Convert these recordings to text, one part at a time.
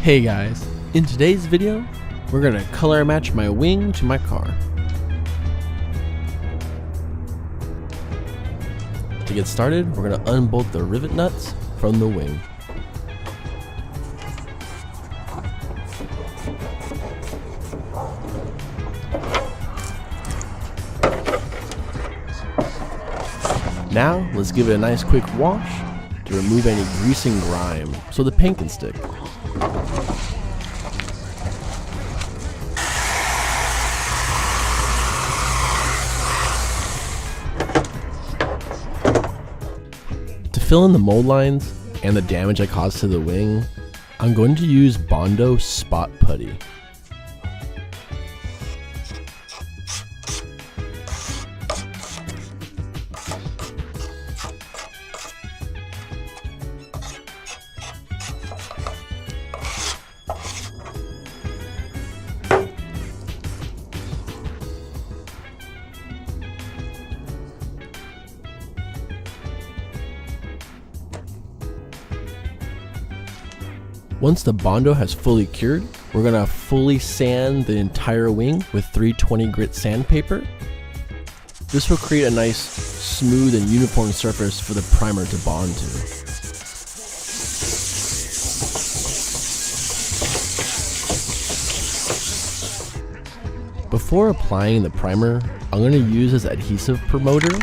Hey guys, in today's video, we're gonna color match my wing to my car. To get started, we're gonna unbolt the rivet nuts from the wing. Now, let's give it a nice quick wash to remove any grease and grime so the paint can stick. To fill in the mold lines and the damage I caused to the wing, I'm going to use Bondo Spot Putty. Once the Bondo has fully cured, we're going to fully sand the entire wing with 320 grit sandpaper. This will create a nice, smooth and uniform surface for the primer to bond to. Before applying the primer, I'm going to use this adhesive promoter.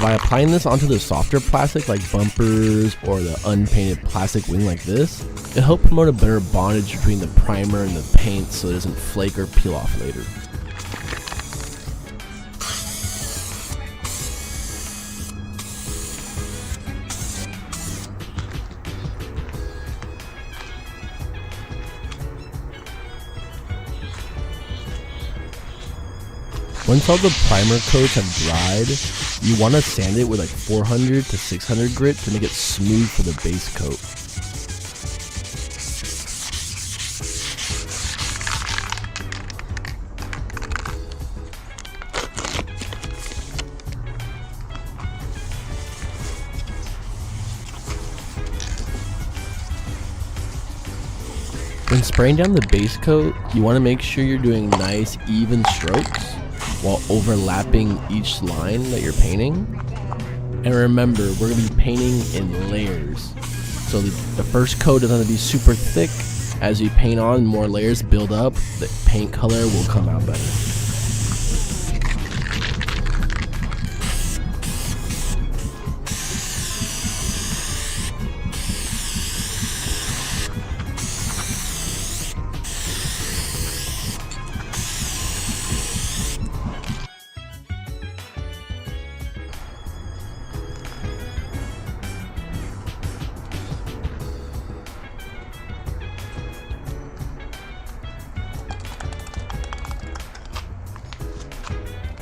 By applying this onto the softer plastic like bumpers or the unpainted plastic wing like this, it helps promote a better bondage between the primer and the paint so it doesn't flake or peel off later. Once all the primer coats have dried, you want to sand it with like 400 to 600 grit to make it smooth for the base coat. When spraying down the base coat, you want to make sure you're doing nice, even strokes while overlapping each line that you're painting. And remember, we're going to be painting in layers. So the first coat doesn't have to be super thick. As you paint on, more layers build up, the paint color will come out better.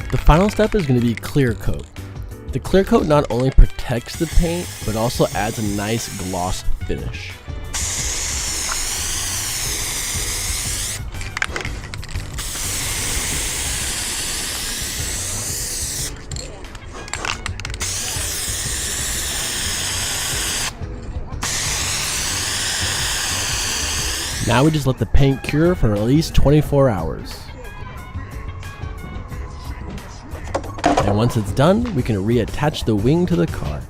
The final step is going to be clear coat. The clear coat not only protects the paint, but also adds a nice gloss finish. Now we just let the paint cure for at least 24 hours. And once it's done, we can reattach the wing to the car.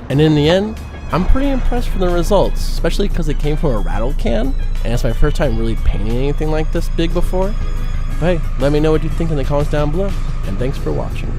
And in the end, I'm pretty impressed with the results, especially because it came from a Rattle can, and it's my first time really painting anything like this big before. But hey, let me know what you think in the comments down below, and thanks for watching.